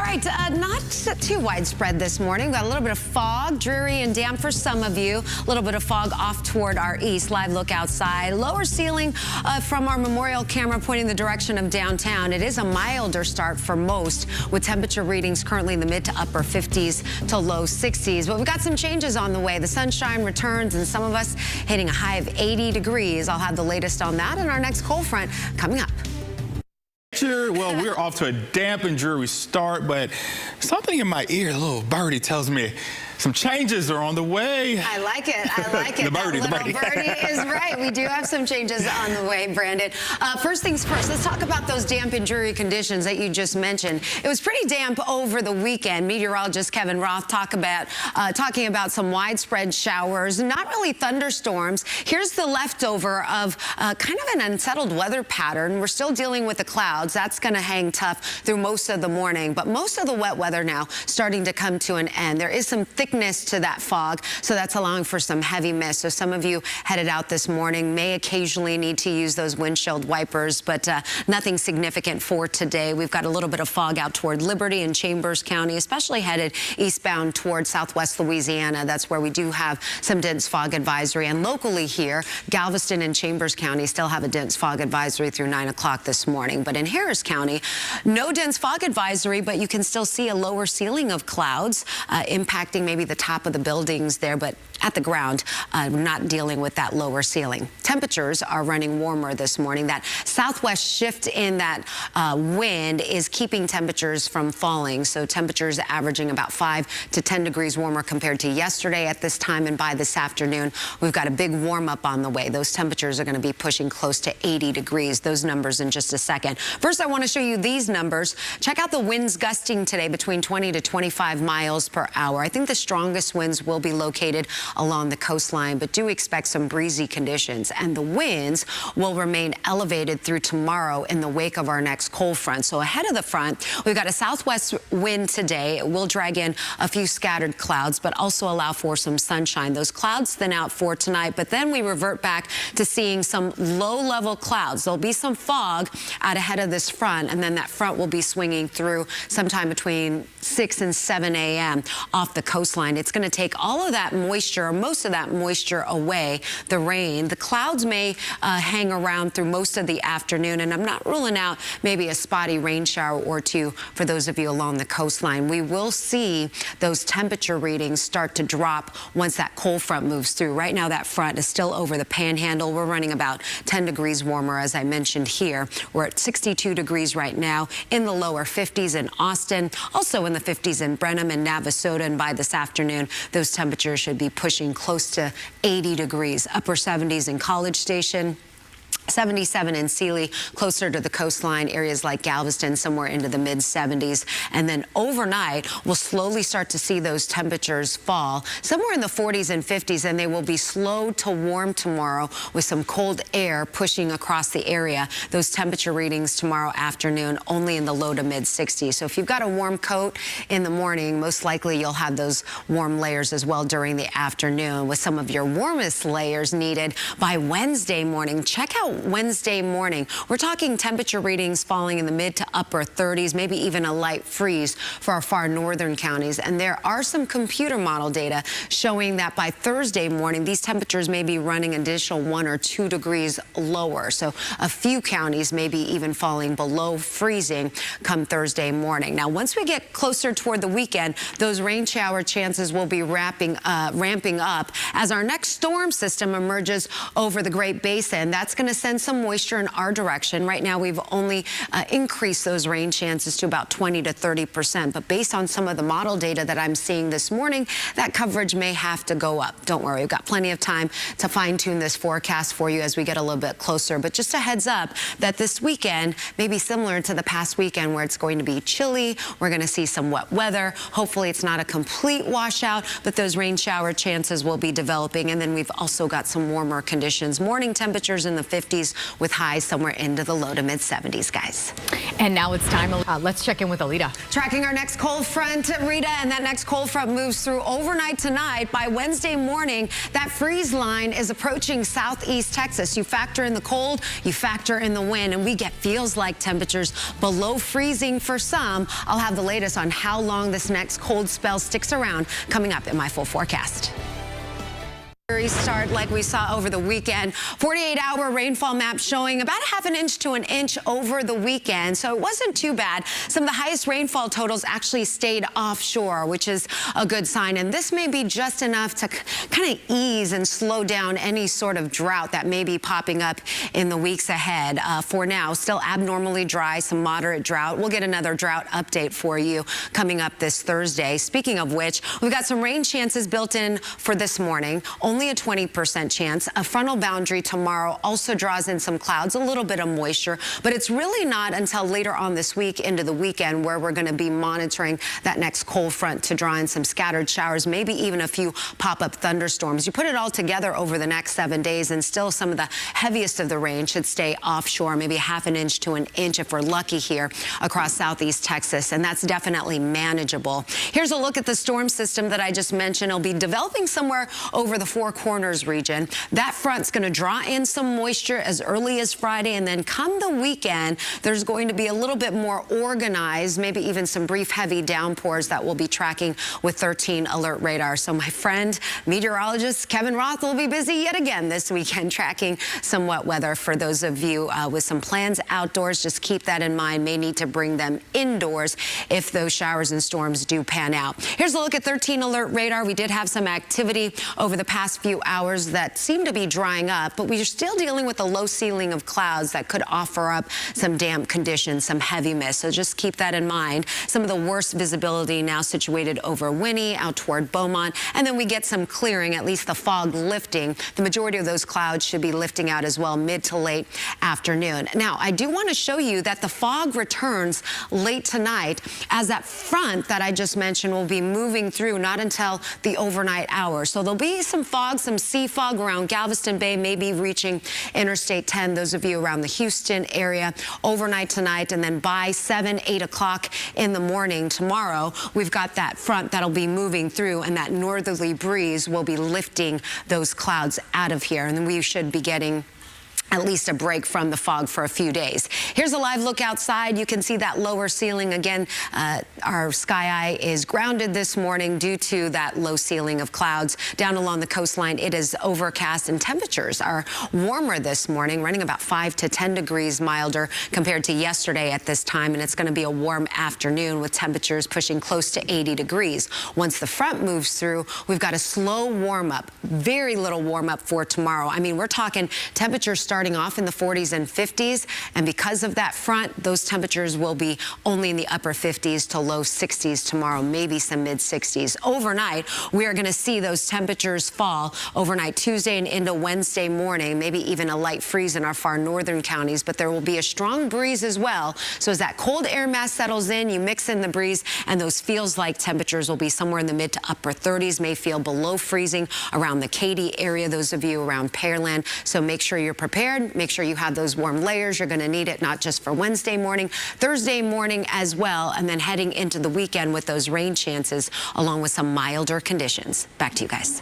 right, not too widespread this morning. Got a little bit of fog, dreary and damp for some of you. A little bit of fog off toward our east. Live look outside. Lower ceiling from our memorial camera pointing the direction of downtown. It is a milder start for most, with temperature readings currently in the mid to upper 50s to low 60s. But we've got some changes on the way. The sunshine returns and some of us hitting a high of 80 degrees. I'll have the latest on that in our next cold front coming up. Well, we're off to a damp and dreary start, but something in my ear, a little birdie tells me some changes are on the way. I like it. I like it. The birdie. Birdie is right. We do have some changes on the way, Brandon. First things first, let's talk about those damp and dreary conditions that you just mentioned. It was pretty damp over the weekend. Meteorologist Kevin Roth talking about some widespread showers, not really thunderstorms. Here's the leftover of kind of an unsettled weather pattern. We're still dealing with the clouds. That's going to hang tough through most of the morning, but most of the wet weather now starting to come to an end. There is some thickness to that fog, so that's allowing for some heavy mist. So some of you headed out this morning may occasionally need to use those windshield wipers, but nothing significant for today. We've got a little bit of fog out toward Liberty and Chambers County, especially headed eastbound toward southwest Louisiana. That's where we do have some dense fog advisory. And locally here, Galveston and Chambers County still have a dense fog advisory through 9 o'clock this morning. But in Harris County, no dense fog advisory, but you can still see a lower ceiling of clouds impacting maybe the top of the buildings there, but at the ground, not dealing with that lower ceiling. Temperatures are running warmer this morning. That southwest shift in that wind is keeping temperatures from falling. So temperatures averaging about 5 to 10 degrees warmer compared to yesterday at this time, and by this afternoon, we've got a big warm up on the way. Those temperatures are going to be pushing close to 80 degrees. Those numbers in just a second. First, I want to show you these numbers. Check out the winds gusting today between 20 to 25 miles per hour. I think the strongest winds will be located along the coastline, but do expect some breezy conditions, and the winds will remain elevated through tomorrow in the wake of our next cold front. So ahead of the front, we've got a southwest wind today. It will drag in a few scattered clouds, but also allow for some sunshine. Those clouds thin out for tonight, but then we revert back to seeing some low-level clouds. There'll be some fog out ahead of this front, and then that front will be swinging through sometime between 6 and 7 a.m. off the coastline. It's going to take all of that moisture, or most of that moisture, away. The rain, the clouds may hang around through most of the afternoon, and I'm not ruling out maybe a spotty rain shower or two for those of you along the coastline. We will see those temperature readings start to drop once that cold front moves through. Right now, that front is still over the panhandle. We're running about 10 degrees warmer, as I mentioned here. We're at 62 degrees right now, in the lower 50s in Austin, also in the 50s in Brenham and Navasota, and by this afternoon, those temperatures should be pushing close to 80 degrees. Upper 70s in College Station, 77 in Sealy, closer to the coastline, areas like Galveston, somewhere into the mid-70s. And then overnight, we'll slowly start to see those temperatures fall somewhere in the 40s and 50s, and they will be slow to warm tomorrow with some cold air pushing across the area. Those temperature readings tomorrow afternoon only in the low to mid-60s. So if you've got a warm coat in the morning, most likely you'll have those warm layers as well during the afternoon, with some of your warmest layers needed by Wednesday morning. Check out Wednesday morning. We're talking temperature readings falling in the mid to upper 30s, maybe even a light freeze for our far northern counties. And there are some computer model data showing that by Thursday morning, these temperatures may be running an additional 1 or 2 degrees lower. So a few counties may be even falling below freezing come Thursday morning. Now, once we get closer toward the weekend, those rain shower chances will be ramping up as our next storm system emerges over the Great Basin. That's going to send some moisture in our direction. Right now, we've only increased those rain chances to about 20 to 30%. But based on some of the model data that I'm seeing this morning, that coverage may have to go up. Don't worry, we've got plenty of time to fine-tune this forecast for you as we get a little bit closer. But just a heads up that this weekend may be similar to the past weekend, where it's going to be chilly. We're going to see some wet weather. Hopefully, it's not a complete washout, but those rain shower chances will be developing. And then we've also got some warmer conditions. Morning temperatures in the 50s. 50s with highs somewhere into the low to mid 70s, guys. And now it's time. Let's check in with Elita. Tracking our next cold front, Rita, and that next cold front moves through overnight tonight. By Wednesday morning, that freeze line is approaching southeast Texas. You factor in the cold, you factor in the wind, and we get feels like temperatures below freezing for some. I'll have the latest on how long this next cold spell sticks around coming up in my full forecast. Start like we saw over the weekend. 48-hour rainfall map showing about a half an inch to an inch over the weekend, so it wasn't too bad. Some of the highest rainfall totals actually stayed offshore, which is a good sign, and this may be just enough to kind of ease and slow down any sort of drought that may be popping up in the weeks ahead. For now, still abnormally dry, some moderate drought. We'll get another drought update for you coming up this Thursday. Speaking of which, we've got some rain chances built in for this morning. Only a 20% chance. A frontal boundary tomorrow also draws in some clouds, a little bit of moisture, but it's really not until later on this week into the weekend where we're going to be monitoring that next cold front to draw in some scattered showers, maybe even a few pop-up thunderstorms. You put it all together over the next 7 days, and still some of the heaviest of the rain should stay offshore, maybe half an inch to an inch if we're lucky here across southeast Texas, and that's definitely manageable. Here's a look at the storm system that I just mentioned. It'll be developing somewhere over the Four Corners region. That front's going to draw in some moisture as early as Friday, and then come the weekend, there's going to be a little bit more organized, maybe even some brief heavy downpours that we'll be tracking with 13 alert radar. So my friend, meteorologist Kevin Roth, will be busy yet again this weekend tracking some wet weather. For those of you with some plans outdoors, just keep that in mind. May need to bring them indoors if those showers and storms do pan out. Here's a look at 13 alert radar. We did have some activity over the past few hours that seem to be drying up, but we are still dealing with a low ceiling of clouds that could offer up some damp conditions, some heavy mist. So just keep that in mind. Some of the worst visibility now situated over Winnie, out toward Beaumont, and then we get some clearing, at least the fog lifting. The majority of those clouds should be lifting out as well mid to late afternoon. Now, I do want to show you that the fog returns late tonight as that front that I just mentioned will be moving through, not until the overnight hours. So there'll be some fog, some sea fog around Galveston Bay, maybe reaching Interstate 10. Those of you around the Houston area overnight tonight, and then by 7, 8 o'clock in the morning tomorrow, we've got that front that'll be moving through, and that northerly breeze will be lifting those clouds out of here, and then we should be getting at least a break from the fog for a few days. Here's a live look outside. You can see that lower ceiling. Again, our sky eye is grounded this morning due to that low ceiling of clouds. Down along the coastline, it is overcast, and temperatures are warmer this morning, running about 5 to 10 degrees milder compared to yesterday at this time, and it's going to be a warm afternoon with temperatures pushing close to 80 degrees. Once the front moves through, we've got a slow warm-up, very little warm-up for tomorrow. I mean, we're talking temperatures starting off in the 40s and 50s, and because of that front, those temperatures will be only in the upper 50s to low 60s tomorrow, maybe some mid 60s. Overnight, we are going to see those temperatures fall overnight Tuesday and into Wednesday morning, maybe even a light freeze in our far northern counties, but there will be a strong breeze as well. So as that cold air mass settles in, you mix in the breeze, and those feels like temperatures will be somewhere in the mid to upper 30s, may feel below freezing around the Katy area, those of you around Pearland. So make sure you're prepared. Make sure you have those warm layers. You're going to need it not just for Wednesday morning, Thursday morning as well, and then heading into the weekend with those rain chances along with some milder conditions. Back to you guys.